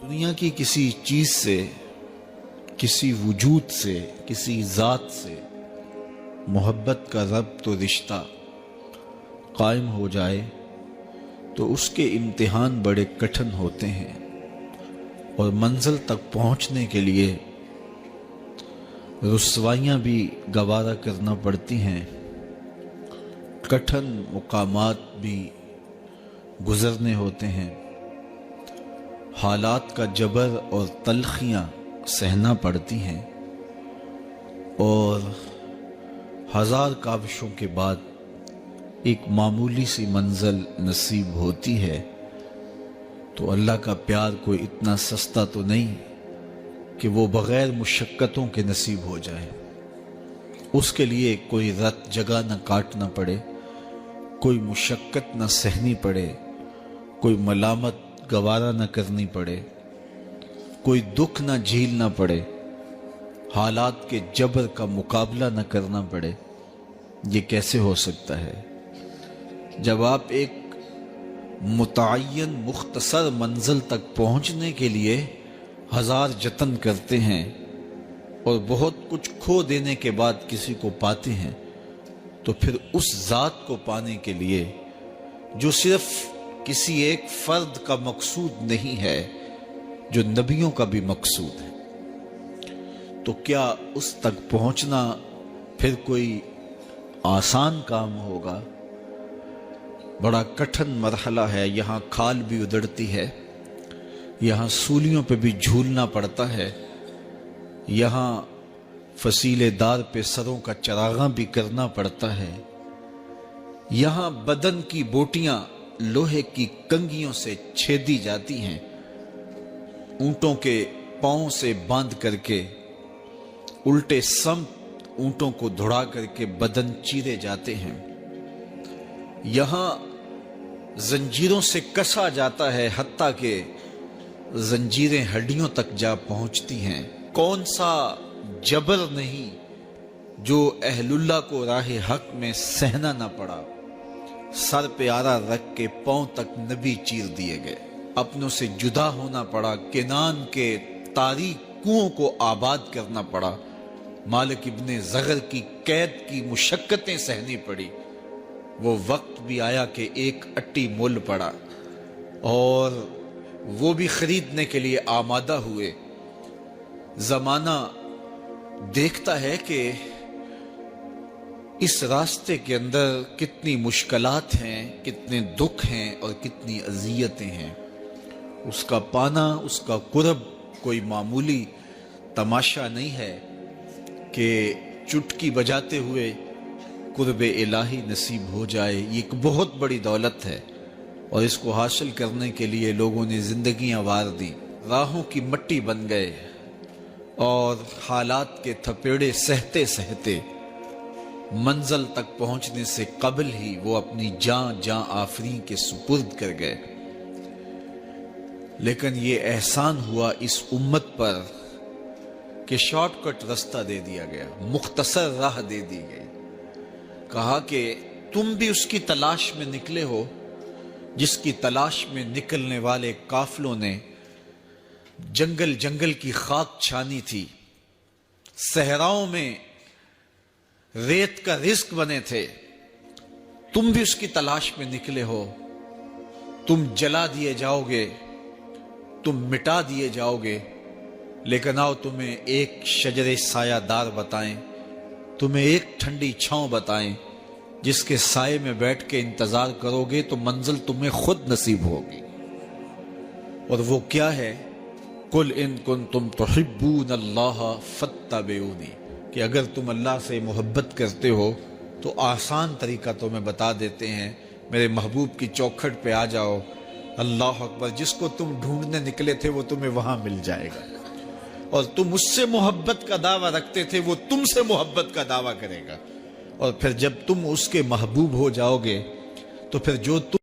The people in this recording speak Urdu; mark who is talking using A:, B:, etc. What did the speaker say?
A: دنیا کی کسی چیز سے، کسی وجود سے، کسی ذات سے محبت کا ربط و رشتہ قائم ہو جائے تو اس کے امتحان بڑے کٹھن ہوتے ہیں اور منزل تک پہنچنے کے لیے رسوائیاں بھی گوارا کرنا پڑتی ہیں، کٹھن مقامات بھی گزرنے ہوتے ہیں، حالات کا جبر اور تلخیاں سہنا پڑتی ہیں، اور ہزار کاوشوں کے بعد ایک معمولی سی منزل نصیب ہوتی ہے۔ تو اللہ کا پیار کوئی اتنا سستا تو نہیں کہ وہ بغیر مشقتوں کے نصیب ہو جائے۔ اس کے لیے کوئی رت جگہ نہ کاٹنا پڑے، کوئی مشقت نہ سہنی پڑے، کوئی ملامت گوارا نہ کرنی پڑے، کوئی دکھ نہ جھیلنا پڑے، حالات کے جبر کا مقابلہ نہ کرنا پڑے۔ یہ کیسے ہو سکتا ہے؟ جب آپ ایک متعین مختصر منزل تک پہنچنے کے لیے ہزار جتن کرتے ہیں اور بہت کچھ کھو دینے کے بعد کسی کو پاتے ہیں، تو پھر اس ذات کو پانے کے لیے جو صرف کسی ایک فرد کا مقصود نہیں ہے، جو نبیوں کا بھی مقصود ہے، تو کیا اس تک پہنچنا پھر کوئی آسان کام ہوگا؟ بڑا کٹھن مرحلہ ہے۔ یہاں کھال بھی ادڑتی ہے، یہاں سولیوں پہ بھی جھولنا پڑتا ہے، یہاں فصیلے دار پہ سروں کا چراغاں بھی کرنا پڑتا ہے، یہاں بدن کی بوٹیاں لوہے کی کنگھیوں سے چھیدی جاتی ہیں، اونٹوں کے پاؤں سے باندھ کر کے الٹے سمت اونٹوں کو دھڑا کر کے بدن چیرے جاتے ہیں، یہاں زنجیروں سے کسا جاتا ہے حتیٰ کہ زنجیریں ہڈیوں تک جا پہنچتی ہیں۔ کون سا جبر نہیں جو اہل اللہ کو راہ حق میں سہنا نہ پڑا؟ سر پہ آرا رکھ کے پاؤں تک نبی چیر دیے گئے، اپنوں سے جدا ہونا پڑا، کنان کے تاریک کنووں کو آباد کرنا پڑا، مالک ابن زغر کی قید کی مشقتیں سہنی پڑی۔ وہ وقت بھی آیا کہ ایک اٹی مول پڑا اور وہ بھی خریدنے کے لیے آمادہ ہوئے۔ زمانہ دیکھتا ہے کہ اس راستے کے اندر کتنی مشکلات ہیں، کتنے دکھ ہیں اور کتنی اذیتیں ہیں۔ اس کا پانا، اس کا قرب کوئی معمولی تماشا نہیں ہے کہ چٹکی بجاتے ہوئے قرب الہی نصیب ہو جائے۔ یہ ایک بہت بڑی دولت ہے اور اس کو حاصل کرنے کے لیے لوگوں نے زندگیاں وار دیں، راہوں کی مٹی بن گئے اور حالات کے تھپیڑے سہتے سہتے منزل تک پہنچنے سے قبل ہی وہ اپنی جاں آفرین کے سپرد کر گئے۔ لیکن یہ احسان ہوا اس امت پر کہ شارٹ کٹ رستہ دے دیا گیا، مختصر راہ دے دی گئی۔ کہا کہ تم بھی اس کی تلاش میں نکلے ہو جس کی تلاش میں نکلنے والے قافلوں نے جنگل جنگل کی خاک چھانی تھی، صحراؤں میں ریت کا رزق بنے تھے۔ تم بھی اس کی تلاش میں نکلے ہو، تم جلا دیے جاؤ گے، تم مٹا دیے جاؤ گے، لیکن آؤ تمہیں ایک شجر سایہ دار بتائیں، تمہیں ایک ٹھنڈی چھاؤں بتائیں جس کے سائے میں بیٹھ کے انتظار کرو گے تو منزل تمہیں خود نصیب ہوگی۔ اور وہ کیا ہے؟ قُلْ إِن كُنْتُمْ تُحِبُّونَ اللَّهَ فَاتَّبِعُونِی، کہ اگر تم اللہ سے محبت کرتے ہو تو آسان طریقہ تمہیں بتا دیتے ہیں، میرے محبوب کی چوکھٹ پہ آ جاؤ، اللہ اکبر، جس کو تم ڈھونڈنے نکلے تھے وہ تمہیں وہاں مل جائے گا، اور تم اس سے محبت کا دعویٰ رکھتے تھے وہ تم سے محبت کا دعویٰ کرے گا، اور پھر جب تم اس کے محبوب ہو جاؤ گے تو پھر جو تم